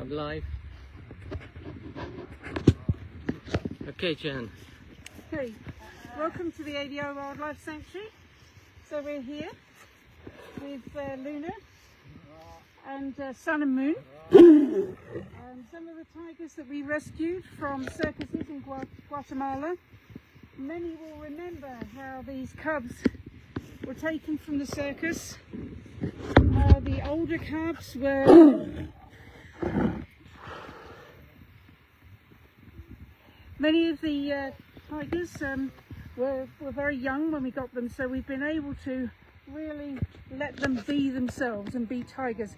live. Okay, Jan. Okay, welcome to the ADO Wildlife Sanctuary. So we're here with Luna and Sun and Moon. Some of the tigers that we rescued from circuses in Guatemala. Many will remember how these cubs were taken from the circus. The older cubs were many of the tigers were very young when we got them, so we've been able to really let them be themselves and be tigers.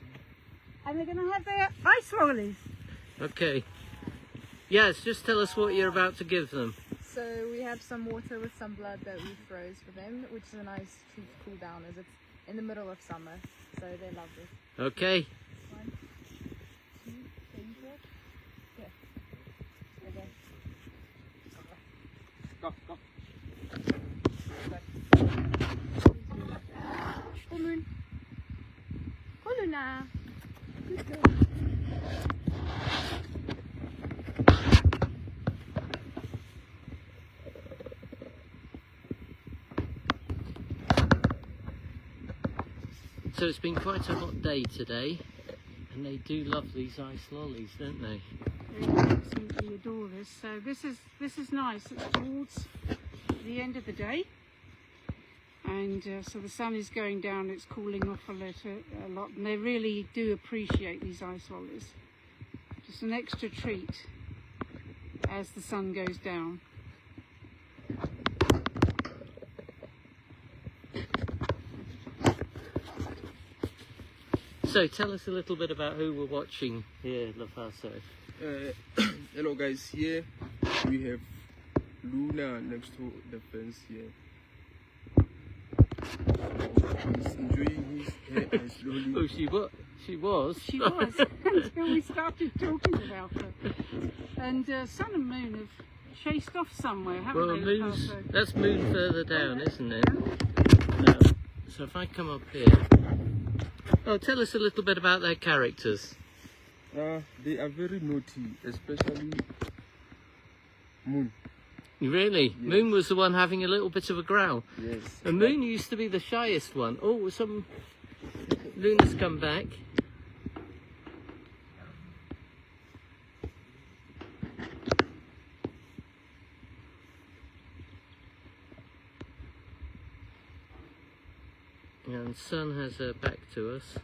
And they're going to have their ice lollies. Okay. Yes, just tell us what you're about to give them. So we have some water with some blood that we froze for them, which is a nice treat to cool down as it's in the middle of summer, so they love this. Okay. 1, 2, yeah. Okay. Go, go. Come on. Come on now. Good girl. So it's been quite a hot day today, and they do love these ice lollies, don't they? They absolutely adore this. So this is nice. It's towards the end of the day, and so the sun is going down. It's cooling off a lot, and they really do appreciate these ice lollies. Just an extra treat as the sun goes down. So tell us a little bit about who we're watching here, La Faso. Hello guys, here we have Luna next to the fence here. He's enjoying his hair slowly. Oh, she was? She was, until we started talking about her. And Sun and Moon have chased off somewhere, haven't they? That's Moon further down, isn't it? Yeah. No. So if I come up here... Oh, tell us a little bit about their characters. They are very naughty, especially Moon. Really? Yes. Moon was the one having a little bit of a growl. Yes. And Moon used to be the shyest one. Oh, Luna's come back. And Sun has her back to us.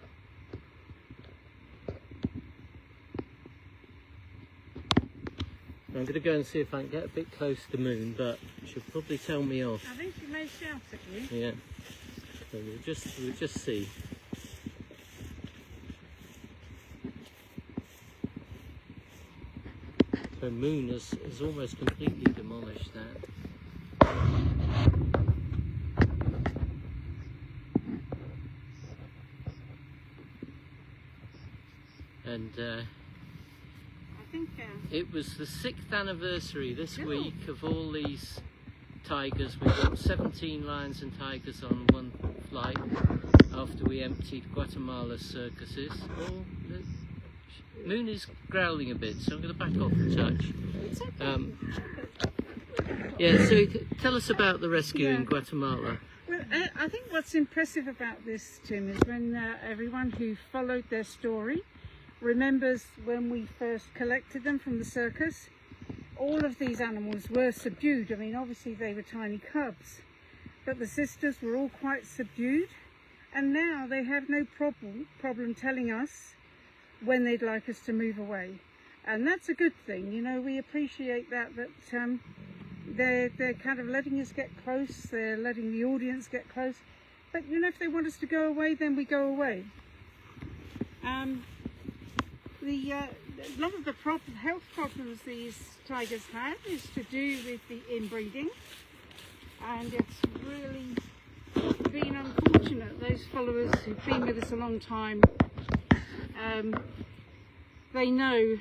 I'm going to go and see if I can get a bit close to Moon, but she'll probably tell me off. I think she may shout at you. Yeah. So we'll just see. So Moon has almost completely demolished that. And I think it was the 6th anniversary this week of all these tigers. We got 17 lions and tigers on one flight after we emptied Guatemala's circuses. Oh, Moon is growling a bit, so I'm going to back off a touch. it's okay. Yeah, so tell us about the rescue in Guatemala. Well, I think what's impressive about this, Tim, is when everyone who followed their story remembers when we first collected them from the circus, all of these animals were subdued. I mean, obviously they were tiny cubs, but the sisters were all quite subdued, and now they have no problem telling us when they'd like us to move away. And that's a good thing, you know. We appreciate that they're kind of letting us get close, they're letting the audience get close, but you know, if they want us to go away, then we go away. A lot of the health problems these tigers have is to do with the inbreeding, and it's really been unfortunate. Those followers who've been with us a long time, they know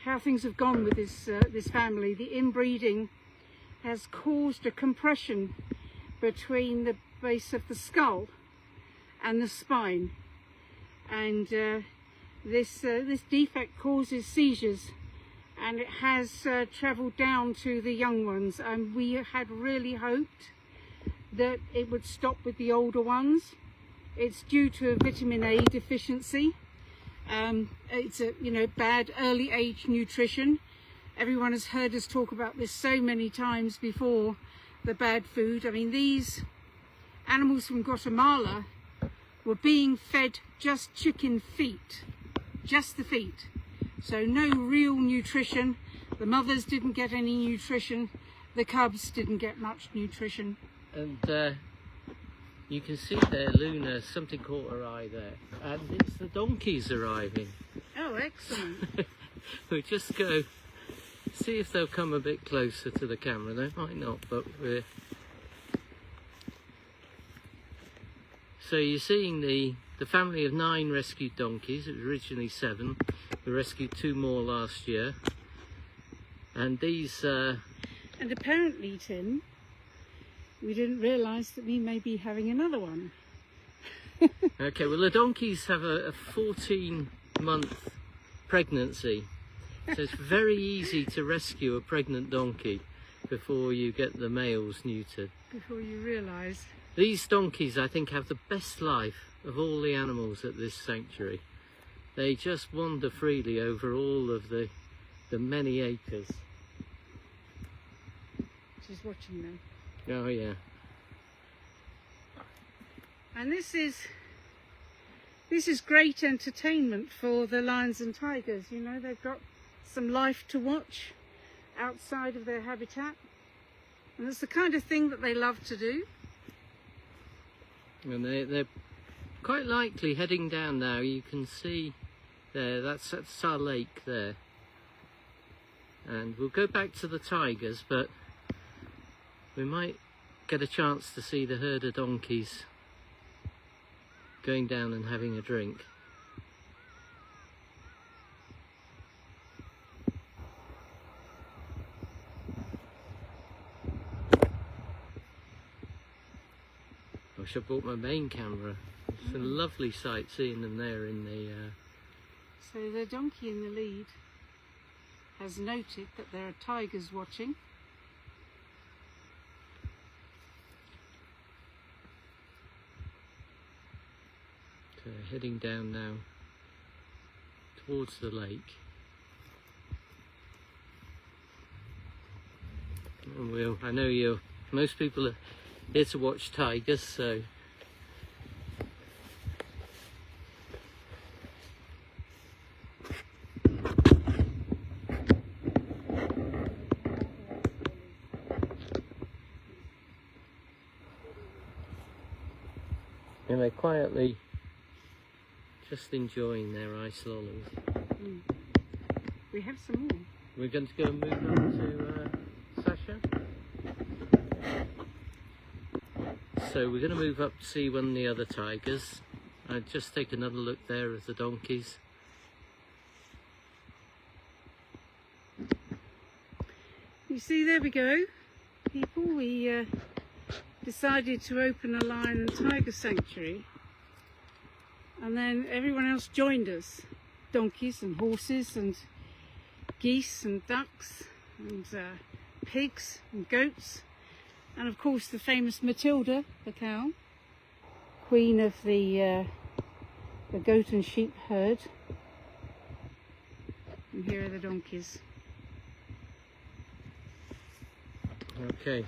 how things have gone with this family. The inbreeding has caused a compression between the base of the skull and the spine, and this defect causes seizures, and it has travelled down to the young ones, and we had really hoped that it would stop with the older ones. It's due to a vitamin A deficiency. It's a bad early age nutrition. Everyone has heard us talk about this so many times before, the bad food. I mean, these animals from Guatemala were being fed just chicken feet, just the feet. So no real nutrition. The mothers didn't get any nutrition. The cubs didn't get much nutrition. And you can see there, Luna, something caught her eye there. And it's the donkeys arriving. Oh, excellent. We'll just go see if they'll come a bit closer to the camera. They might not, but we're... So you're seeing the family of 9 rescued donkeys. It was originally 7. We rescued 2 more last year. And these... And apparently, Tim, we didn't realise that we may be having another one. Okay, well the donkeys have a 14-month pregnancy. So it's very easy to rescue a pregnant donkey before you get the males neutered. Before you realise. These donkeys, I think, have the best life of all the animals at this sanctuary. They just wander freely over all of the many acres. She's watching them. Oh yeah. And this is great entertainment for the lions and tigers. You know, they've got some life to watch outside of their habitat, and it's the kind of thing that they love to do. And they're quite likely heading down now. You can see there, that's our lake there. And we'll go back to the tigers, but we might get a chance to see the herd of donkeys going down and having a drink. I should have brought my main camera. It's a lovely sight seeing them there in the... So the donkey in the lead has noted that there are tigers watching. So heading down now towards the lake. And I know most people are here to watch tigers, so and they're quietly just enjoying their ice lollies. Mm. We have some more. We're going to go and move on to Sasha. So we're going to move up to see one of the other tigers. I'll just take another look there at the donkeys. You see, there we go, people. We decided to open a lion and tiger sanctuary, and then everyone else joined us. Donkeys and horses and geese and ducks and pigs and goats, and of course the famous Matilda, the cow, queen of the goat and sheep herd. And here are the donkeys. Okay.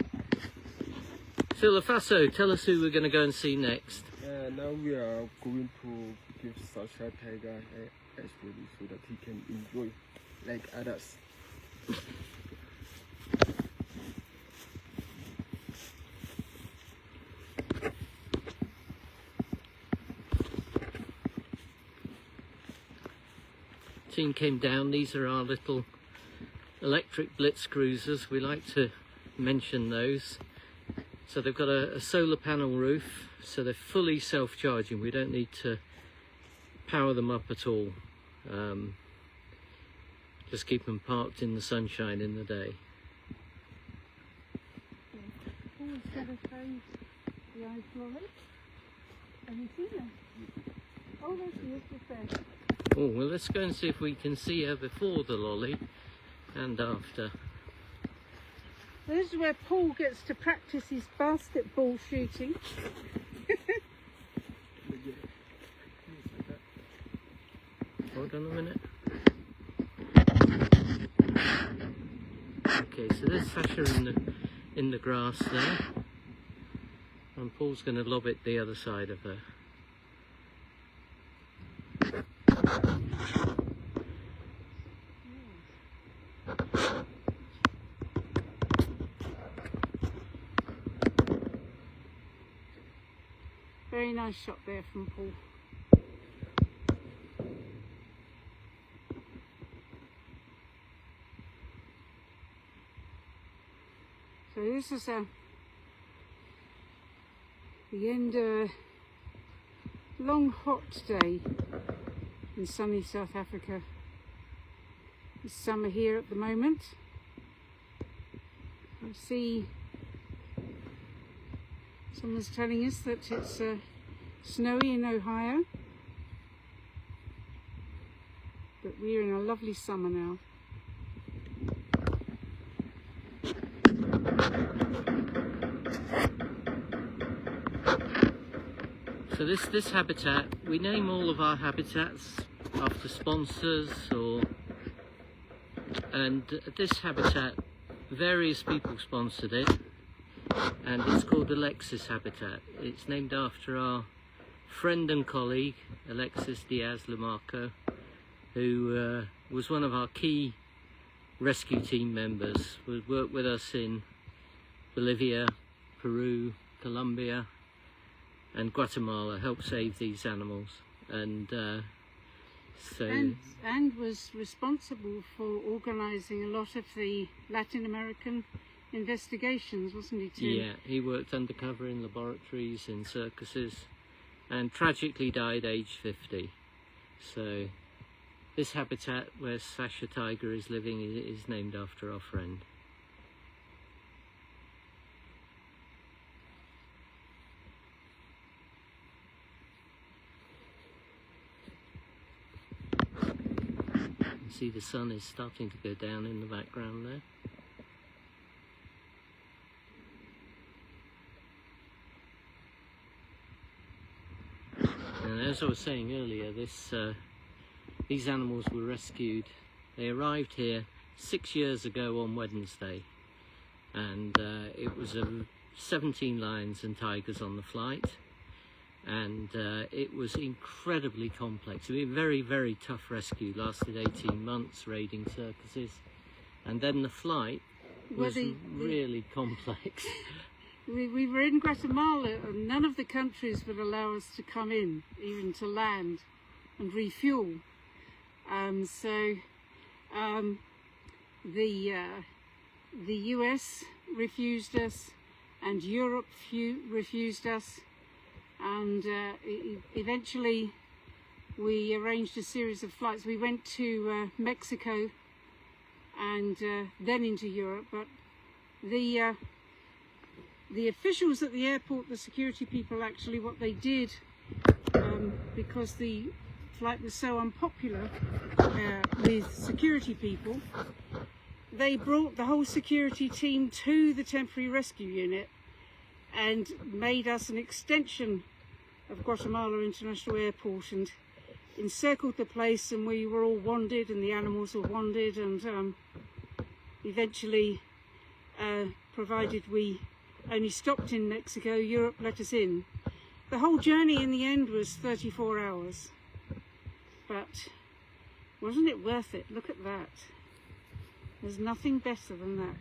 Filofaso, tell us who we're going to go and see next. Now we are going to give Sasha tiger ice lolly so that he can enjoy like others. Team came down. These are our little electric blitz cruisers. We like to mention those. So they've got a solar panel roof, so they're fully self-charging. We don't need to power them up at all. Just keep them parked in the sunshine in the day. Oh, instead of showing the ice lolly. Have you seen her? Oh, there she is, just there. Oh, well, let's go and see if we can see her before the lolly and after. This is where Paul gets to practice his basketball shooting. Hold on a minute. Okay, so there's Sasha in the grass there, and Paul's going to lob it the other side of her. Very nice shot there from Paul. So this is the end of a long hot day in sunny South Africa. It's summer here at the moment. I see someone's telling us that it's snowy in Ohio, but we're in a lovely summer now. So this habitat, we name all of our habitats after sponsors, and this habitat, various people sponsored it, and it's called Alexis Habitat. It's named after our friend and colleague Alexis Diaz-Lamarco, who was one of our key rescue team members, who worked with us in Bolivia, Peru, Colombia and Guatemala, helped save these animals, and and was responsible for organising a lot of the Latin American investigations, wasn't he, Tim? Yeah, he worked undercover in laboratories, in circuses, and tragically died aged 50. So this habitat where Sasha tiger is living is named after our friend. See, the sun is starting to go down in the background there. And as I was saying earlier, these animals were rescued. They arrived here 6 years ago on Wednesday, and it was 17 lions and tigers on the flight. And it was incredibly complex. It was a very, very tough rescue. Lasted 18 months raiding circuses, and then the flight was really complex. We were in Guatemala, and none of the countries would allow us to come in, even to land and refuel. So the US refused us, and Europe refused us. And eventually we arranged a series of flights. We went to Mexico and then into Europe, but the officials at the airport, the security people, actually what they did, because the flight was so unpopular with security people, they brought the whole security team to the temporary rescue unit and made us an extension of Guatemala International Airport, and encircled the place, and we were all wanded, and the animals were wanded, and eventually, provided we only stopped in Mexico, Europe let us in. The whole journey in the end was 34 hours, but wasn't it worth it? Look at that. There's nothing better than that.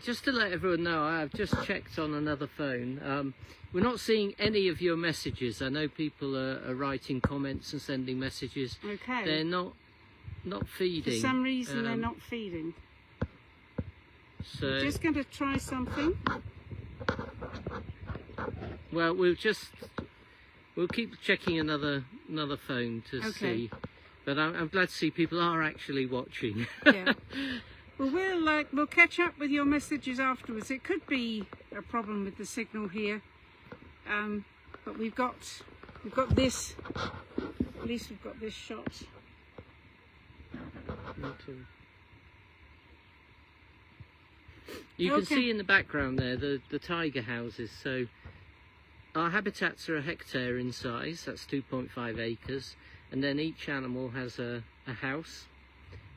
Just to let everyone know, I've just checked on another phone. We're not seeing any of your messages. I know people are writing comments and sending messages. Okay. They're not feeding. For some reason they're not feeding. So I'm just going to try something. Well, we'll keep checking another phone to see. But I'm glad to see people are actually watching. Yeah. Well, we'll catch up with your messages afterwards. It could be a problem with the signal here, but we've got this At least we've got this shot. You can Okay. see in the background there the tiger houses. So our habitats are a hectare in size, that's 2.5 acres, and then each animal has a house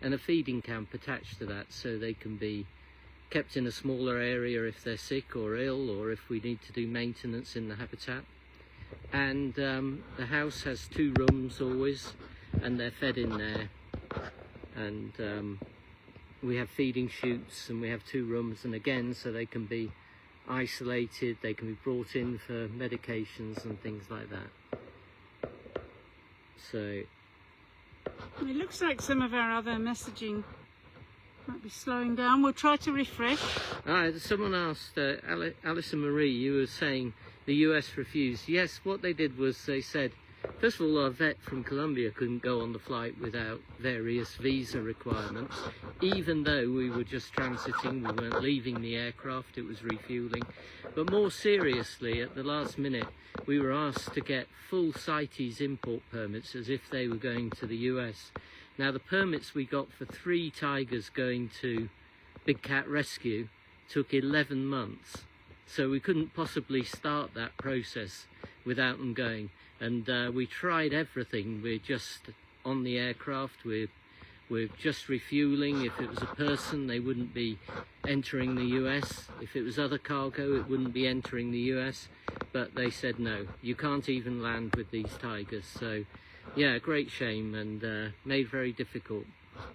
and a feeding camp attached to that, so they can be kept in a smaller area if they're sick or ill, or if we need to do maintenance in the habitat. And the house has 2 rooms always, and they're fed in there. And we have feeding chutes, and we have 2 rooms, and again, so they can be isolated, they can be brought in for medications and things like that. So It looks like some of our other messaging might be slowing down. We'll try to refresh. someone asked, Alison Marie, you were saying the US refused. Yes, what they did was they said, first of all, our vet from Colombia couldn't go on the flight without various visa requirements, even though we were just transiting, we weren't leaving the aircraft, it was refueling. But more seriously, at the last minute, we were asked to get full CITES import permits as if they were going to the US. Now, the permits we got for 3 tigers going to Big Cat Rescue took 11 months. So we couldn't possibly start that process without them going. And we tried everything. We're just on the aircraft, we're just refueling. If it was a person, they wouldn't be entering the US. If it was other cargo, it wouldn't be entering the US. But they said no, you can't even land with these tigers. So yeah, great shame, and made very difficult.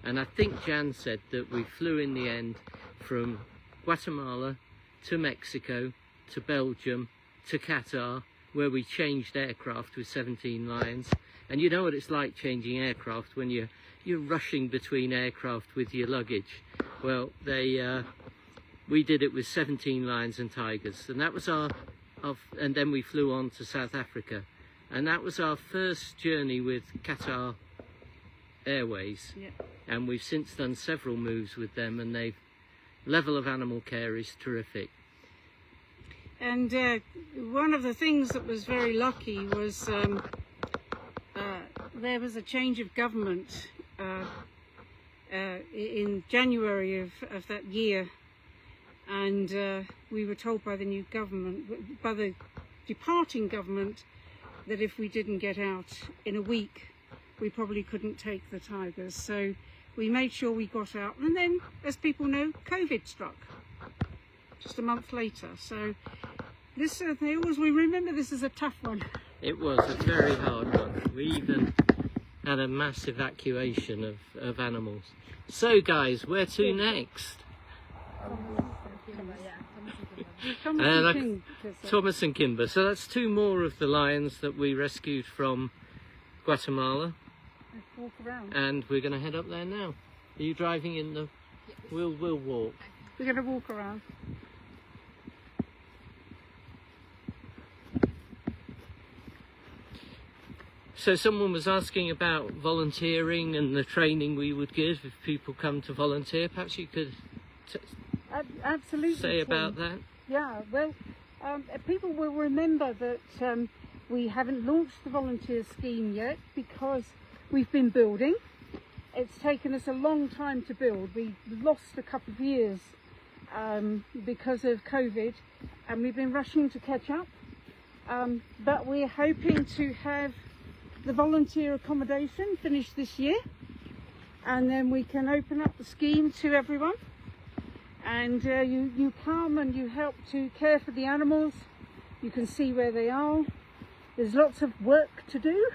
And I think Jan said that we flew in the end from Guatemala to Mexico, to Belgium, to Qatar, where we changed aircraft with 17 lions. And you know what it's like changing aircraft when you're rushing between aircraft with your luggage. Well, we did it with 17 lions and tigers, and that was and then we flew on to South Africa, and that was our first journey with Qatar Airways. Yeah. And we've since done several moves with them, and level of animal care is terrific. And one of the things that was very lucky was there was a change of government in January of that year, and we were told by the new government, by the departing government, that if we didn't get out in a week, we probably couldn't take the tigers. So we made sure we got out, and then, as people know, COVID struck just a month later. So this, we remember this as a tough one. It was a very hard one. We even had a mass evacuation of animals. So guys, where to next? Tomas and Kimba. So that's 2 more of the lions that we rescued from Guatemala. Let's walk around. And we're going to head up there now. Are you driving in the... We'll walk. We're going to walk around. So someone was asking about volunteering and the training we would give if people come to volunteer. Perhaps you could Absolutely say about that. Yeah, well, people will remember that we haven't launched the volunteer scheme yet because we've been building. It's taken us a long time to build. We lost a couple of years because of COVID, and we've been rushing to catch up. But we're hoping to have the volunteer accommodation finished this year, and then we can open up the scheme to everyone. And you come and you help to care for the animals. You can see where they are. There's lots of work to do,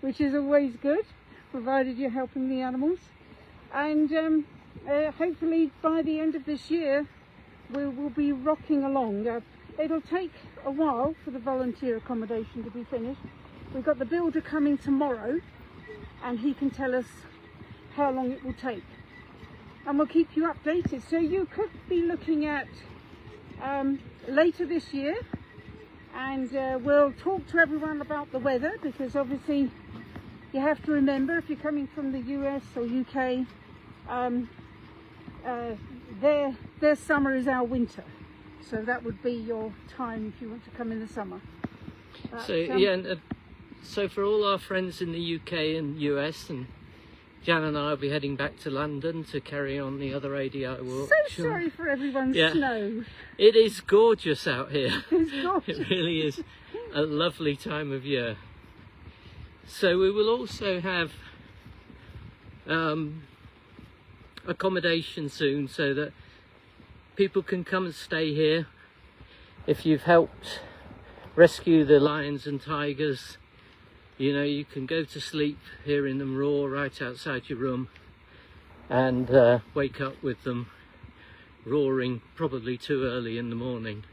which is always good, provided you're helping the animals. And hopefully by the end of this year, we'll be rocking along. It'll take a while for the volunteer accommodation to be finished. We've got the builder coming tomorrow, and he can tell us how long it will take. And we'll keep you updated. So you could be looking at later this year, and we'll talk to everyone about the weather, because obviously you have to remember, if you're coming from the US or UK, their summer is our winter. So that would be your time if you want to come in the summer. So yeah, and So for all our friends in the UK and US, and Jan and I will be heading back to London to carry on the other ADI walk. So sorry for everyone's Yeah. snow. It is gorgeous out here. It's gorgeous. It really is a lovely time of year. So we will also have accommodation soon, so that people can come and stay here. If you've helped rescue the lions and tigers, you know, you can go to sleep hearing them roar right outside your room, and wake up with them roaring probably too early in the morning.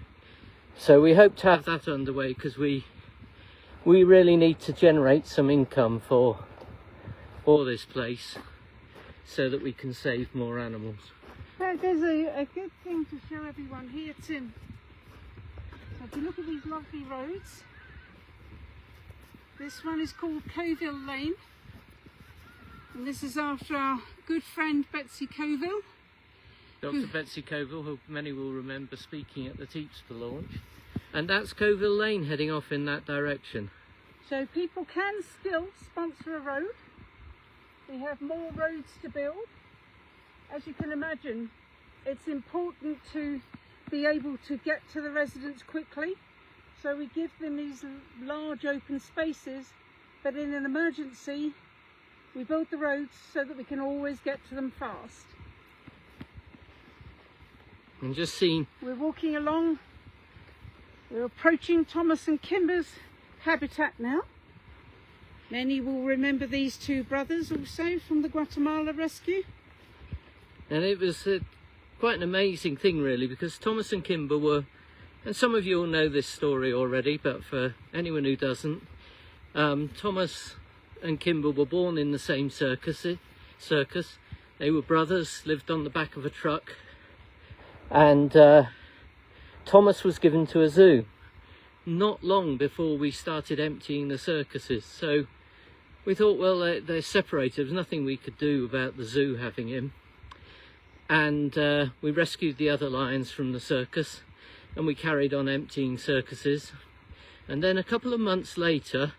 So we hope to have that underway, because we really need to generate some income for this place, so that we can save more animals. There's a good thing to show everyone here, Tim. So if you look at these lovely roads, this one is called Coville Lane, and this is after our good friend Betsy Coville. Dr. Betsy Coville, who many will remember speaking at the Teepster launch. And that's Coville Lane heading off in that direction. So people can still sponsor a road. We have more roads to build. As you can imagine, it's important to be able to get to the residents quickly. So we give them these large open spaces, but in an emergency, we build the roads so that we can always get to them fast. And just seeing, We're walking along, we're approaching Tomas and Kimba's habitat now. Many will remember these two brothers also from the Guatemala rescue. and it was quite an amazing thing really, because Tomas and Kimba were, and some of you will know this story already, but for anyone who doesn't, Tomas and Kimba were born in the same circus. They were brothers, lived on the back of a truck, and Tomas was given to a zoo not long before we started emptying the circuses. So we thought, well, they're separated, there's nothing we could do about the zoo having him. And we rescued the other lions from the circus, and we carried on emptying circuses. And then a couple of months later,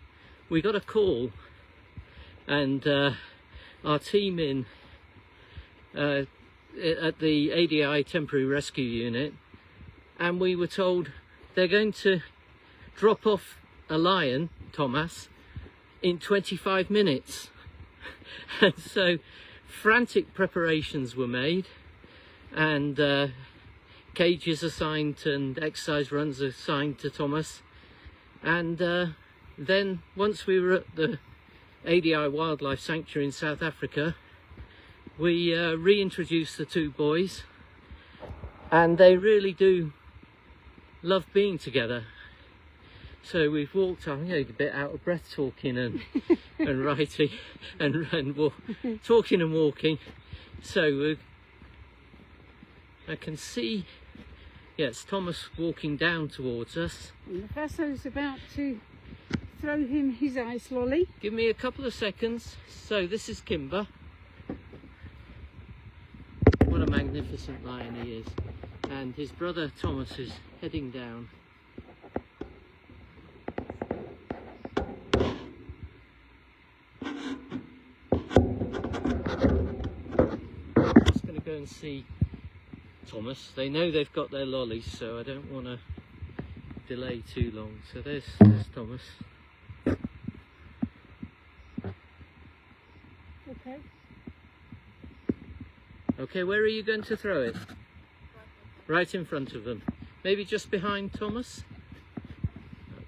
we got a call, and our team in at the ADI Temporary Rescue Unit, and we were told they're going to drop off a lion, Tomas, in 25 minutes. And so frantic preparations were made, and cages assigned and exercise runs assigned to Tomas. And then once we were at the ADI Wildlife Sanctuary in South Africa, we reintroduced the two boys, and they really do love being together. So we've walked, I'm a bit out of breath talking and and writing and talking and walking. So I can see, yes, Tomas walking down towards us. And the Vasso's about to throw him his ice lolly. Give me a couple of seconds. So this is Kimba. What a magnificent lion he is. And his brother Tomas is heading down. Just going to go and see Tomas. They know they've got their lollies, so I don't want to delay too long. So there's Tomas. Okay. Okay, where are you going to throw it? Right in front of them. Maybe just behind Tomas?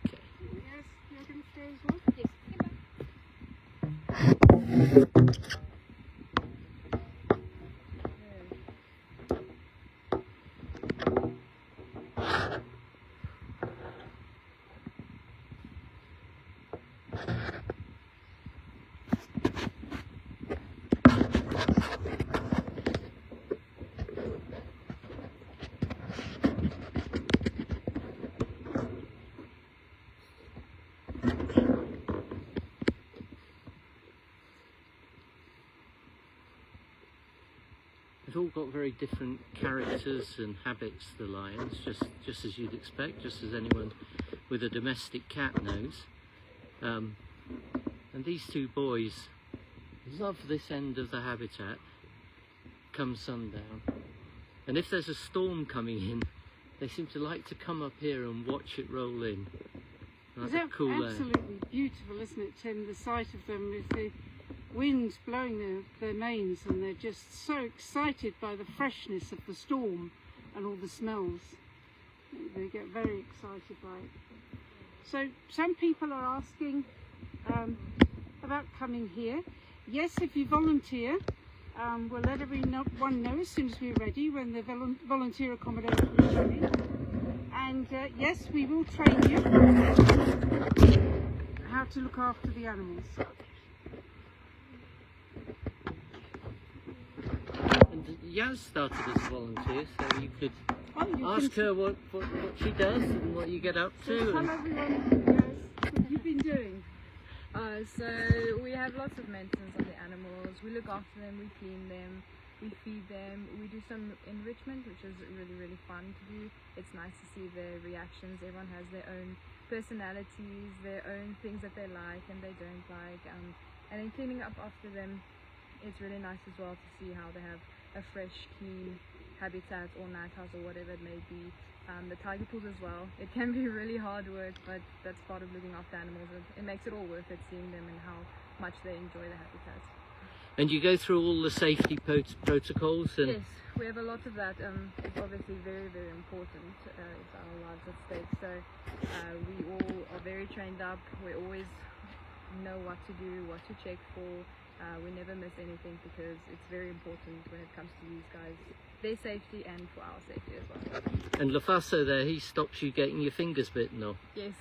Okay. Yes, you're going to throw as well? Yes. They've all got very different characters and habits, the lions, just as you'd expect, just as anyone with a domestic cat knows. And these two boys love this end of the habitat come sundown. And if there's a storm coming in, they seem to like to come up here and watch it roll in. Like It's cool air. absolutely beautiful, isn't it, Tim? The sight of them with the winds blowing their manes, and they're just so excited by the freshness of the storm and all the smells. They get very excited by it. So some people are asking about coming here. Yes, if you volunteer, we'll let everyone know as soon as we're ready, when the volunteer accommodation is ready. And yes, we will train you how to look after the animals. And Yaz started as a volunteer, so you could You ask her what she does and what you get up So to. tell and- everyone what you've been doing. So we have lots of maintenance on the animals. We look after them, we clean them, we feed them, we do some enrichment, which is really, really fun to do. It's nice to see their reactions. Everyone has their own personalities, their own things that they like and they don't like. And then cleaning up after them, it's really nice as well to see how they have a fresh, clean habitat or night house or whatever it may be. The tiger pools as well. It can be really hard work, but that's part of looking after animals. It makes it all worth it, seeing them and how much they enjoy the habitat. And you go through all the safety protocols and Yes, we have a lot of that. It's obviously very, very important. It's our lives at stake. So we all are very trained up. We always know what to do, what to check for. We never miss anything because it's very important when it comes to these guys, their safety and for our safety as well. And Lafaso there, he stops you getting your fingers bitten off. Yes,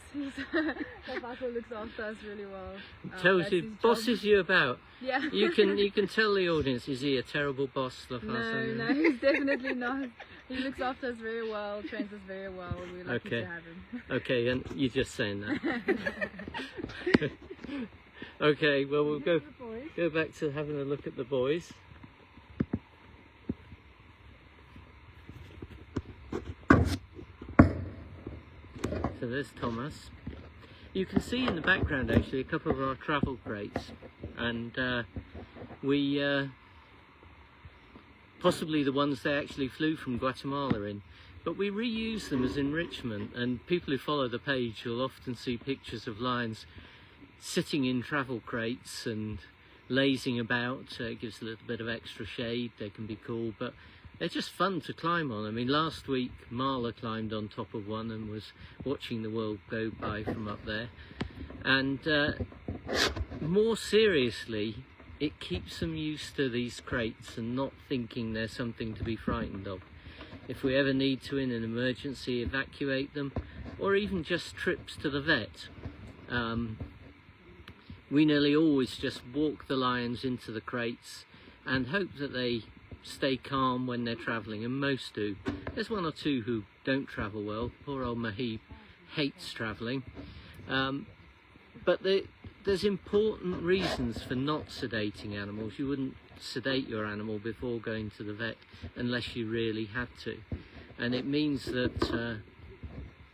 Lafaso looks after us really well. Tells That's you, his job. bosses you about. Yeah. You can tell the audience, is he a terrible boss, Lafaso? No, he's definitely not. He looks after us very well, trains us very well. We're lucky Okay. to have him. Okay, and you're just saying that. Okay, well we'll go back to having a look at the boys. So there's Thomas. You can see in the background actually a couple of our travel crates, and we possibly the ones they actually flew from Guatemala in, but we reuse them as enrichment, and people who follow the page will often see pictures of lions sitting in travel crates and lazing about. It gives a little bit of extra shade. They can be cool, but they're just fun to climb on. I mean, last week Marla climbed on top of one and was watching the world go by from up there. And more seriously, it keeps them used to these crates and not thinking they're something to be frightened of. If we ever need to, in an emergency, evacuate them, or even just trips to the vet, we nearly always just walk the lions into the crates and hope that they stay calm when they're travelling, and most do. There's one or two who don't travel well. Poor old Mahib hates travelling. But there's important reasons for not sedating animals. You wouldn't sedate your animal before going to the vet unless you really had to. And it means that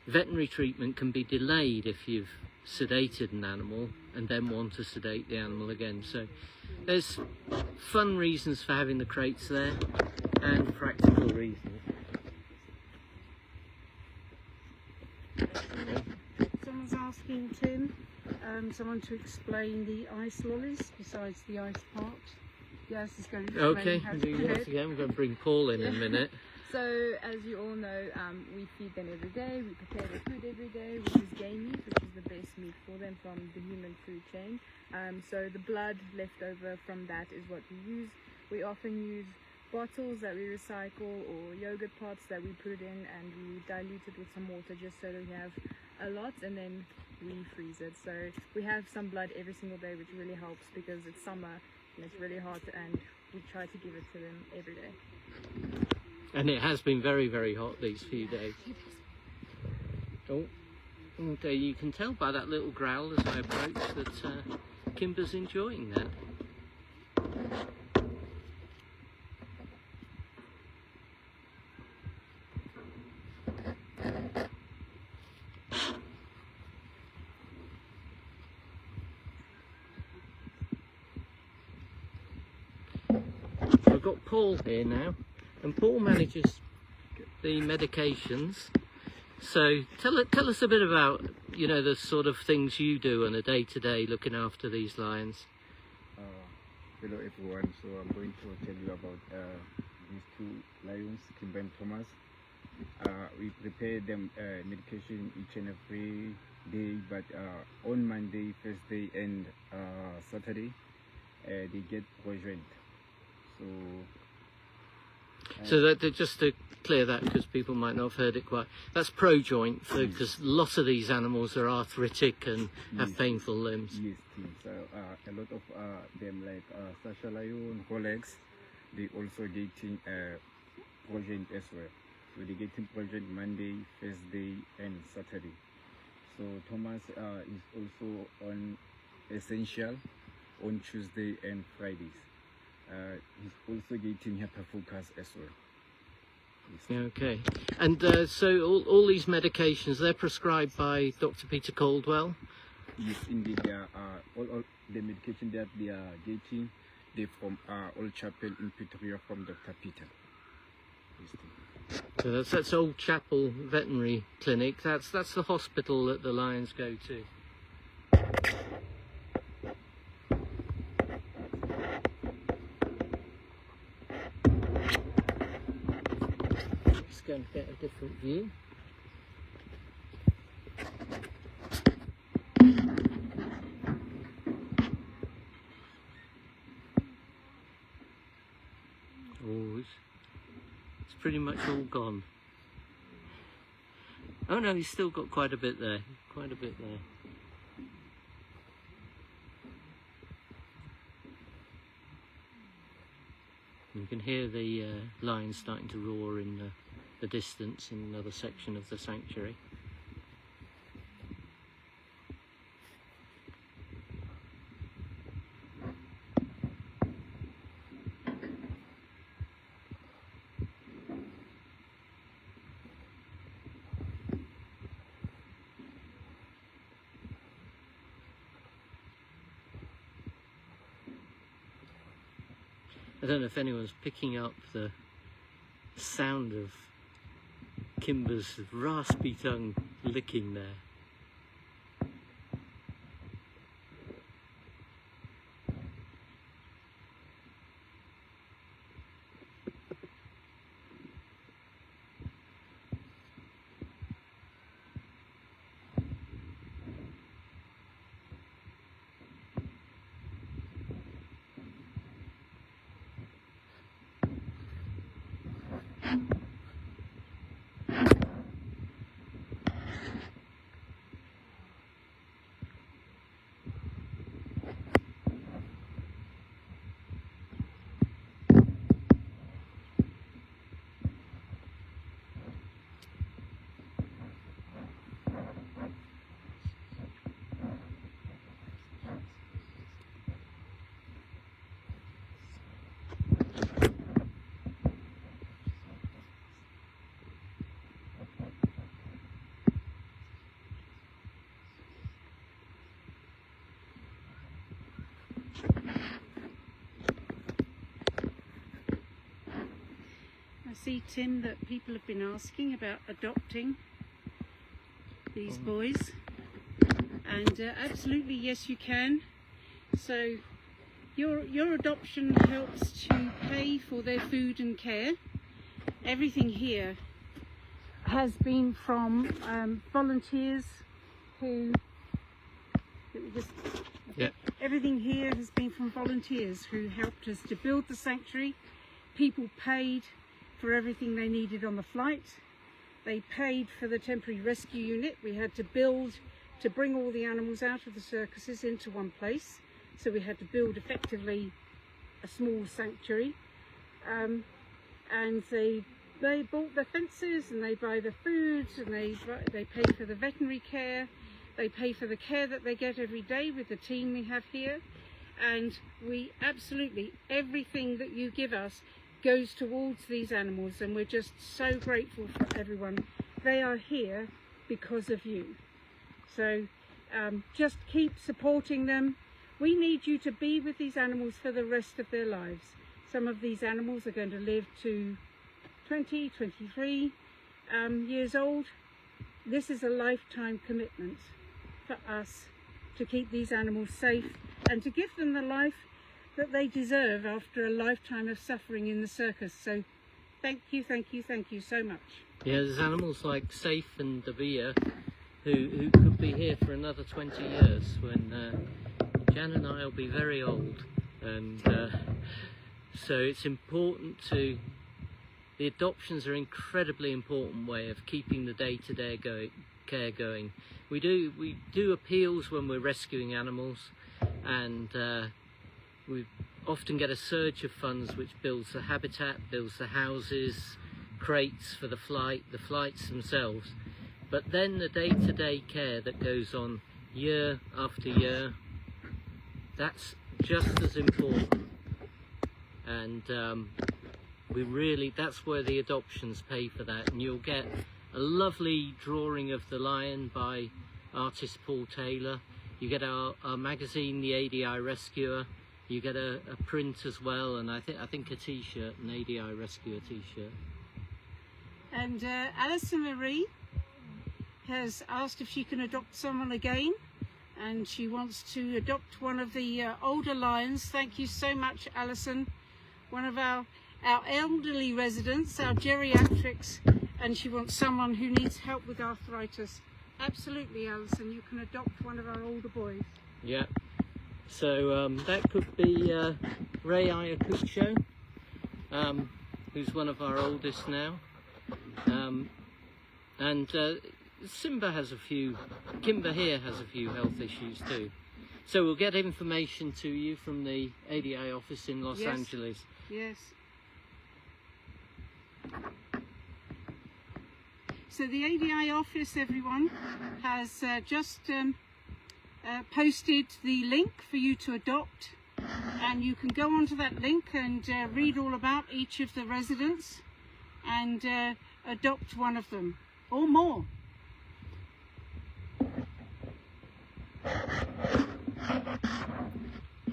veterinary treatment can be delayed if you've sedated an animal and then want to sedate the animal again. So there's fun reasons for having the crates there and practical reasons. Someone's asking Tim, someone to explain the ice lollies besides the ice part. Yes, is going to explain Okay, how to do do that it. again. We're going to bring Paul in a minute. So, as you all know, we feed them every day, we prepare their food every day, we use game meat, which is the best meat for them from the human food chain. So the blood left over from that is what we use. We often use bottles that we recycle or yogurt pots that we put in, and we dilute it with some water just so that we have a lot, and then we freeze it. So we have some blood every single day, which really helps because it's summer and it's really hot, and we try to give it to them every day. And it has been very, very hot these few days. Oh, and you can tell by that little growl as I approach that Kimba's enjoying that. got Paul here now, and Paul manages the medications. So tell us a bit about, you know, the sort of things you do on a day-to-day looking after these lions. Hello everyone, so I'm going to tell you about these two lions, Kimba and Thomas. We prepare them medication each and every day, but on Monday, Thursday and Saturday they get poisoned. So that just to clear that, because people might not have heard it quite, that's pro joint, because lots of these animals are arthritic and have painful limbs. Yes, so a lot of them, like Sasha lion, Rolex, they also getting poisoned as well. So they getting poisoned Monday, Thursday and Saturday. So Thomas is also on essential on Tuesday and Fridays. He's also getting hyperfocus as well. Yeah, okay. And so all these medications, they're prescribed by Dr. Peter Caldwell? Yes, indeed. They are, all the medication that they are getting, they're from Old Chapel in Pretoria from Dr. Peter. So that's Old Chapel Veterinary Clinic. That's the hospital that the lions go to. Just going to get a different view. Oh, it's pretty much all gone. Oh no, he's still got quite a bit there. Quite a bit there. You can hear the lions starting to roar in the distance in another section of the sanctuary. I don't know if anyone's picking up the sound of Kimba's raspy tongue licking there. I see, Tim, that people have been asking about adopting these boys, and absolutely yes you can. So your adoption helps to pay for their food and care. Everything here has been from volunteers who everything here has been from volunteers who helped us to build the sanctuary. People paid for everything they needed on the flight. They paid for the temporary rescue unit. We had to build to bring all the animals out of the circuses into one place. So we had to build effectively a small sanctuary. And they bought the fences and they buy the foods and they pay for the veterinary care. They pay for the care that they get every day with the team we have here. And we absolutely, everything that you give us goes towards these animals, and we're just so grateful for everyone. They are here because of you. So just keep supporting them. We need you to be with these animals for the rest of their lives. Some of these animals are going to live to 20, 23 years old. This is a lifetime commitment for us to keep these animals safe and to give them the life that they deserve after a lifetime of suffering in the circus. So thank you so much. Yeah, there's animals like Safe and Davia who could be here for another 20 years when Jan and I will be very old. And so it's important to... The adoptions are an incredibly important way of keeping the day-to-day care going. We do appeals when we're rescuing animals, and we often get a surge of funds which builds the habitat, builds the houses, crates for the flights themselves. But then the day-to-day care that goes on year after year, that's just as important. And that's where the adoptions pay for that. And you'll get a lovely drawing of the lion by artist Paul Taylor. You get our magazine, the ADI Rescuer. You get a print as well, and I think a t-shirt, an ADI Rescuer t-shirt. And Alison Marie has asked if she can adopt someone again, and she wants to adopt one of the older lions. Thank you so much, Alison. One of our elderly residents, our geriatrics, and she wants someone who needs help with arthritis. Absolutely, Alison, you can adopt one of our older boys. Yeah. So that could be Ray Ayacucho, who's one of our oldest now. And Simba has a few, Kimba here has a few health issues too. So we'll get information to you from the ADI office in Los Angeles. Yes. So the ADI office, everyone, has just posted the link for you to adopt, and you can go onto that link and read all about each of the residents and adopt one of them or more.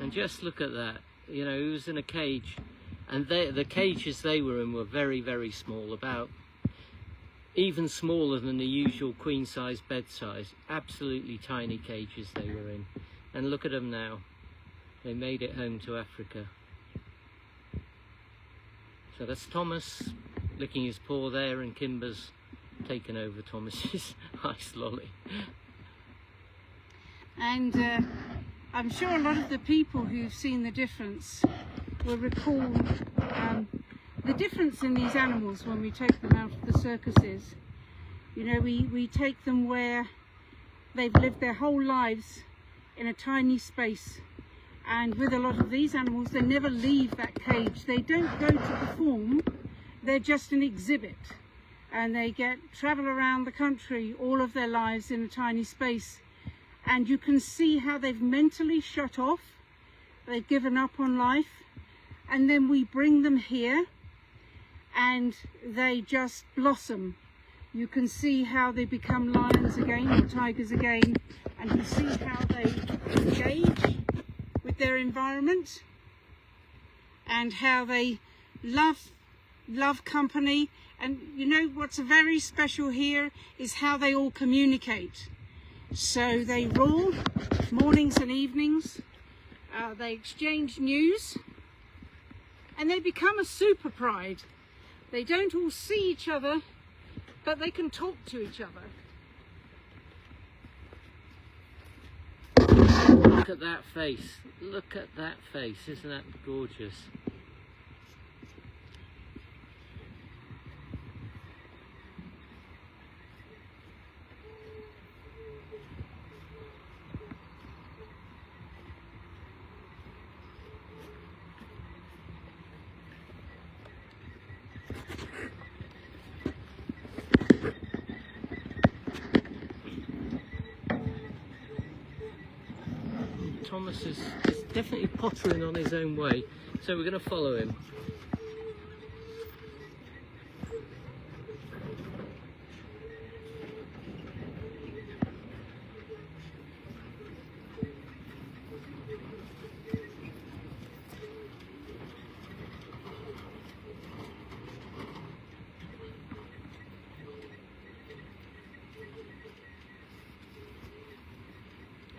And just look at that, you know, he was in a cage, and the cages they were in were very, very small, about even smaller than the usual queen size bed size. Absolutely tiny cages they were in. And look at them now, they made it home to Africa. So that's Thomas licking his paw there, and Kimba's taken over Thomas's ice lolly. And I'm sure a lot of the people who've seen the difference will recall the difference in these animals when we take them out of the circuses. You know, we take them where they've lived their whole lives in a tiny space, and with a lot of these animals they never leave that cage. They don't go to perform, they're just an exhibit, and they travel around the country all of their lives in a tiny space. And you can see how they've mentally shut off, they've given up on life, and then we bring them here and they just blossom. You can see how they become lions again or tigers again, and you see how they engage with their environment and how they love company. And you know what's very special here is how they all communicate. So they roar mornings and evenings, they exchange news, and they become a super pride. They don't all see each other, but they can talk to each other. Look at that face, look at that face, isn't that gorgeous? Thomas is definitely pottering on his own way, so we're going to follow him.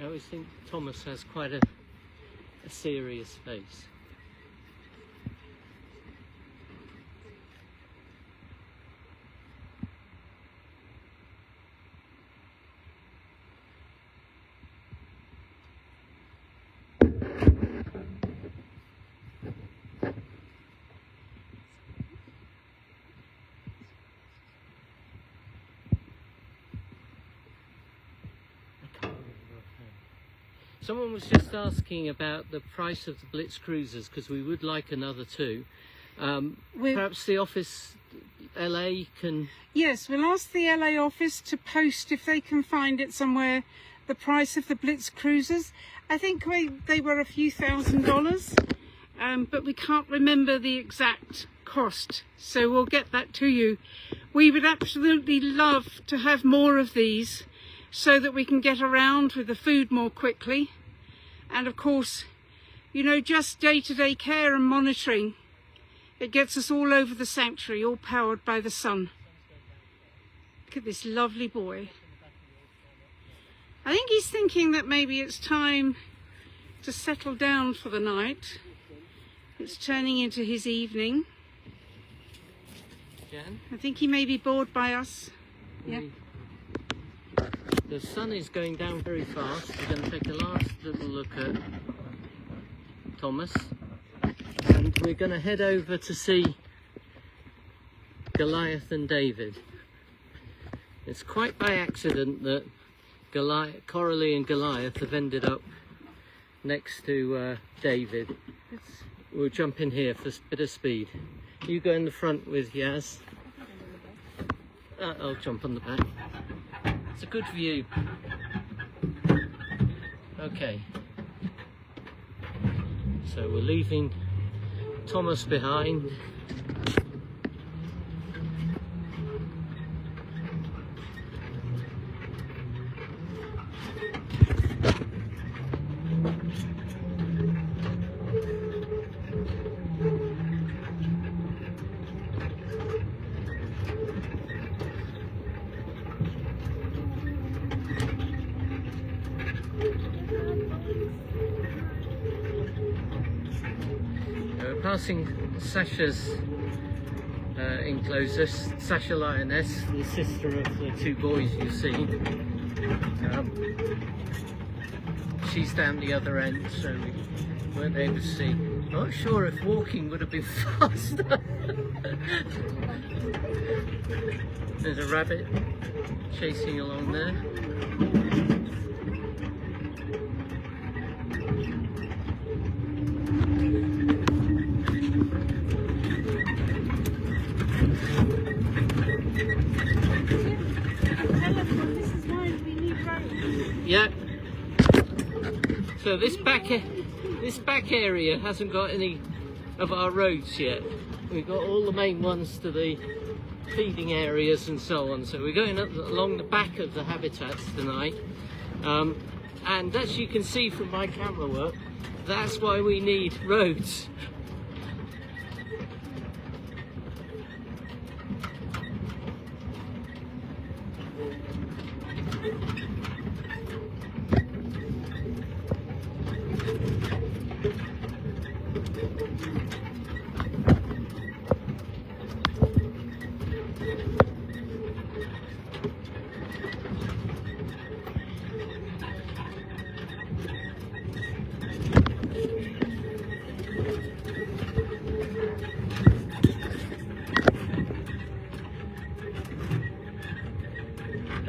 I always think Thomas has quite a serious face. Someone was just asking about the price of the Blitz cruisers, because we would like another two. Perhaps the office, LA, can... Yes, we'll ask the LA office to post, if they can find it somewhere, the price of the Blitz cruisers. I think they were a few $1,000s, but we can't remember the exact cost, so we'll get that to you. We would absolutely love to have more of these, so that we can get around with the food more quickly. And of course, you know, just day-to-day care and monitoring, it gets us all over the sanctuary, all powered by the sun. Look at this lovely boy. I think he's thinking that maybe it's time to settle down for the night. It's turning into his evening. Jan? I think he may be bored by us. Yeah. The sun is going down very fast. We're going to take a last little look at Thomas, and we're going to head over to see Goliath and David. It's quite by accident that Coralie and Goliath have ended up next to David. We'll jump in here for a bit of speed. You go in the front with Yaz. I'll jump on the back. It's a good view. Okay. So we're leaving Thomas behind. Passing Sasha's enclosure, Sasha Lioness, the sister of the two boys you've seen. She's down the other end, so we weren't able to see. Not sure if walking would have been faster. There's a rabbit chasing along there. Yeah. So this back area hasn't got any of our roads yet. We've got all the main ones to the feeding areas and so on. So we're going up along the back of the habitats tonight. And as you can see from my camera work, that's why we need roads.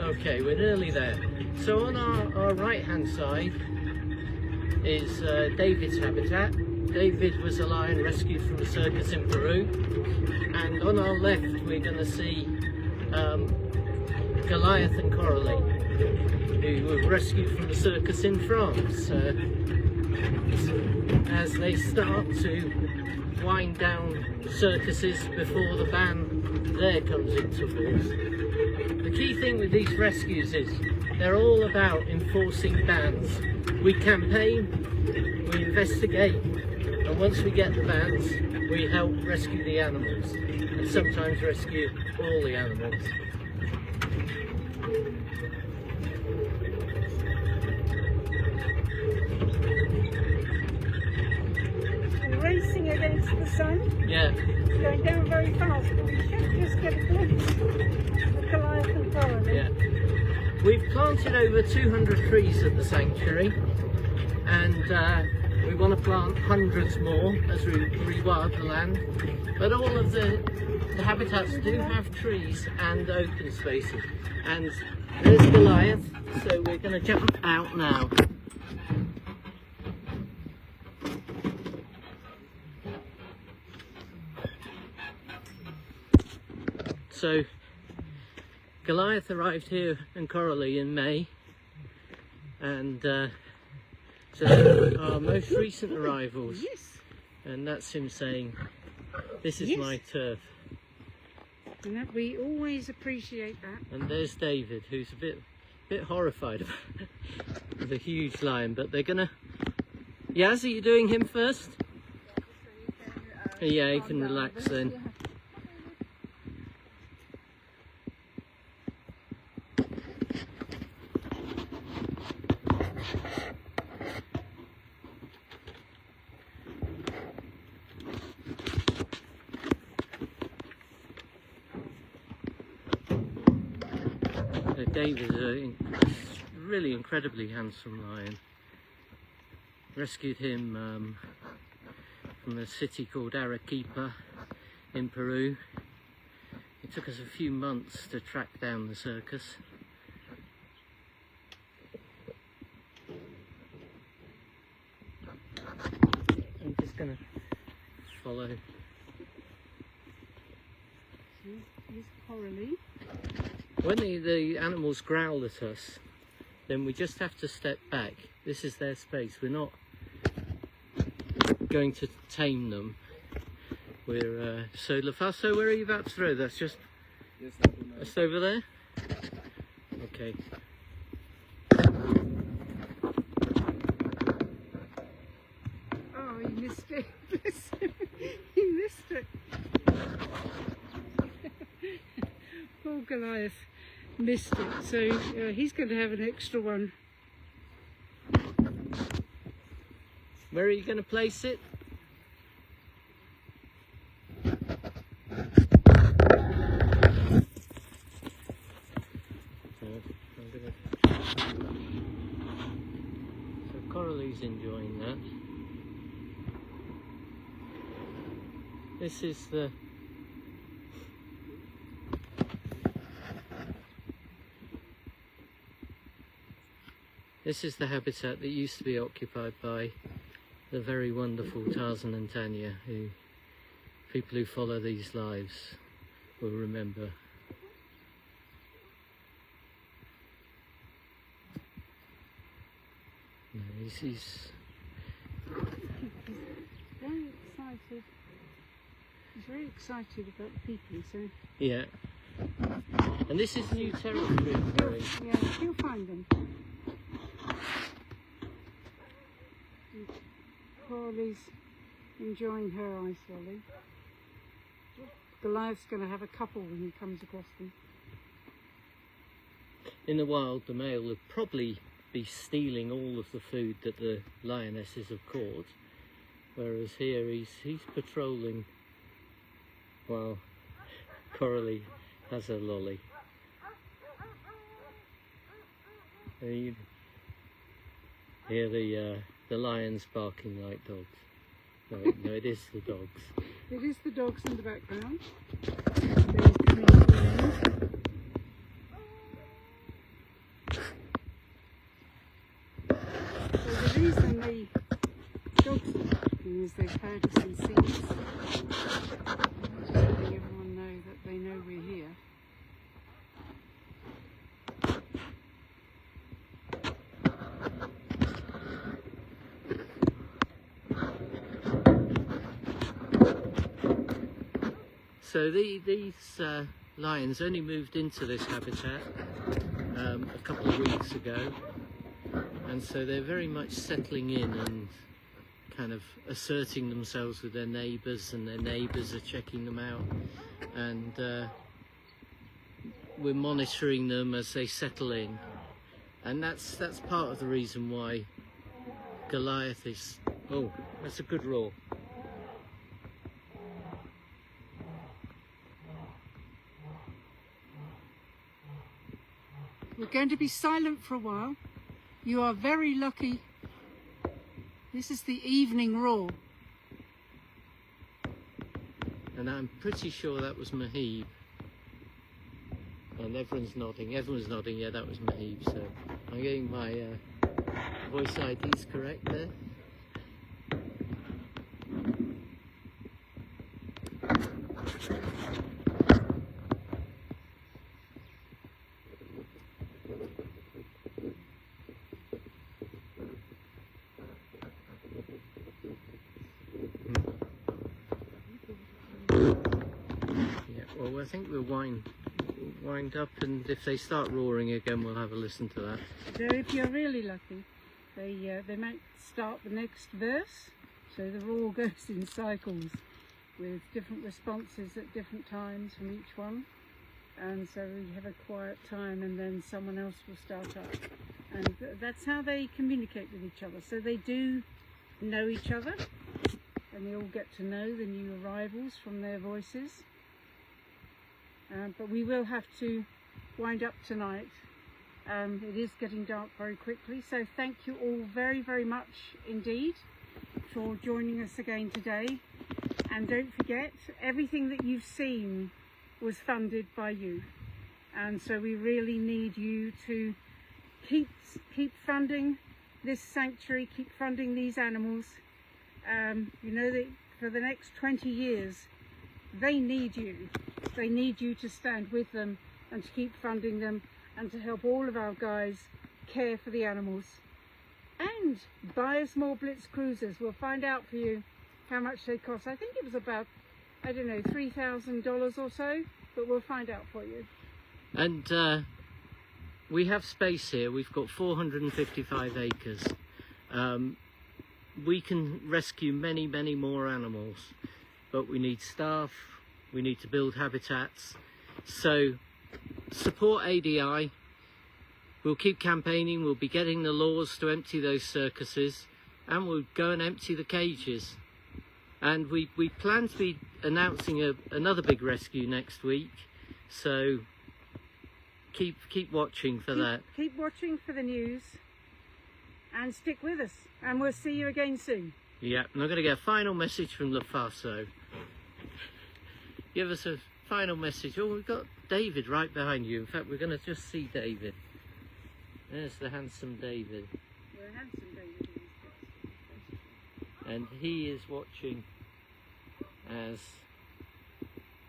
Okay, we're nearly there. So on our right hand side is David's habitat. David was a lion rescued from a circus in Peru, and on our left we're going to see Goliath and Coralie, who were rescued from a circus in France, as they start to wind down circuses before the ban there comes into force. The key thing with these rescues is they're all about enforcing bans. We campaign, we investigate, and once we get the bans, we help rescue the animals, and sometimes rescue all the animals. glimpse of the sun. Yeah. It's going down very fast, but we should just get a glimpse of Goliath and Coralie. Yeah. We've planted over 200 trees at the sanctuary, and we want to plant hundreds more as we rewild the land. But all of the habitats do have trees and open spaces. And there's Goliath, so we're going to jump out now. So Goliath arrived here in Coralie in May, and so our most recent arrivals, Yes. and that's him saying, "This is Yes. my turf." And that we always appreciate that. And there's David, who's a bit horrified of the huge lion, but they're gonna. Yaz, are you doing him first? Yeah, you can relax then. David is a really incredibly handsome lion. Rescued him from a city called Arequipa in Peru. It took us a few months to track down the circus. I'm just going to follow. Here's Coralie. When the animals growl at us, then we just have to step back. This is their space. We're not going to tame them. We're so Lafaso, where are you about to throw? That's just that's over there. Okay. Oh, he missed it. Bless him. He missed it. Poor Goliath missed it, so he's going to have an extra one. Where are you going to place it? So Coralie's enjoying that. This is the habitat that used to be occupied by the very wonderful Tarzan and Tanya, who people who follow these lives will remember. No, he's Very excited. He's very excited about the people, so yeah. And this is new territory for him. yeah, he'll find them. Coralie's enjoying her ice lolly. Goliath's going to have a couple when he comes across them. In the wild, the male would probably be stealing all of the food that the lionesses have caught, whereas here he's patrolling while Coralie has her lolly. And you hear the lions barking like dogs. No, it is the dogs. It is the dogs in the background. There's the lions. So the reason the dogs are barking is they've heard us and seen us. Just letting everyone know that they know we're here. So these lions only moved into this habitat a couple of weeks ago, and so they're very much settling in and kind of asserting themselves with their neighbours, and their neighbours are checking them out, and we're monitoring them as they settle in, and that's part of the reason why Goliath is. Oh, that's a good roar. going to be silent for a while. You are very lucky. This is the evening roar. And I'm pretty sure that was Mahib. And everyone's nodding. Yeah, that was Mahib. So I'm getting my voice IDs correct there. Well, I think we'll wind up, and if they start roaring again, we'll have a listen to that. So if you're really lucky, they might start the next verse. So the roar goes in cycles with different responses at different times from each one. And so we have a quiet time, and then someone else will start up. And that's how they communicate with each other. So they do know each other, and they all get to know the new arrivals from their voices. But we will have to wind up tonight. It is getting dark very quickly, so thank you all very, very much indeed for joining us again today. And don't forget, everything that you've seen was funded by you, and so we really need you to keep funding this sanctuary, keep funding these animals. You know that for the next 20 years they need you. They need you to stand with them and to keep funding them and to help all of our guys care for the animals. And buy us more Blitz cruisers. We'll find out for you how much they cost. I think it was about, I don't know, $3,000 or so, but we'll find out for you. And we have space here. We've got 455 acres. We can rescue many, many more animals, but we need staff. We need to build habitats. So support ADI. We'll keep campaigning. We'll be getting the laws to empty those circuses, and we'll go and empty the cages. And we plan to be announcing another big rescue next week. So keep watching for that. Keep watching for the news and stick with us. And we'll see you again soon. Yeah, and I'm going to get a final message from LaFaso. Give us a final message. Oh, we've got David right behind you. In fact, we're going to just see David. There's the handsome David. We're handsome David. And he is watching as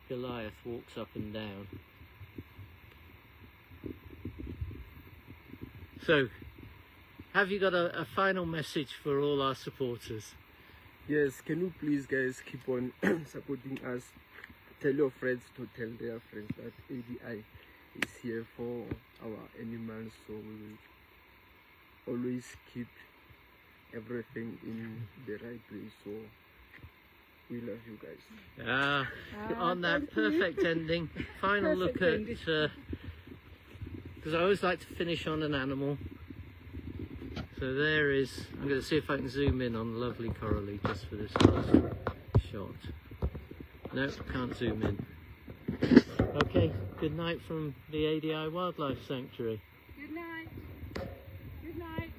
Goliath walks up and down. So, have you got a final message for all our supporters? Yes, can you please guys keep on supporting us? Tell your friends to tell their friends that ADI is here for our animals, so we will always keep everything in the right way. So we love you guys. On that perfect ending, final look at, because I always like to finish on an animal. So there is, I'm going to see if I can zoom in on lovely Coralie just for this last shot. No, can't zoom in. Okay, good night from the ADI Wildlife Sanctuary. Good night. Good night.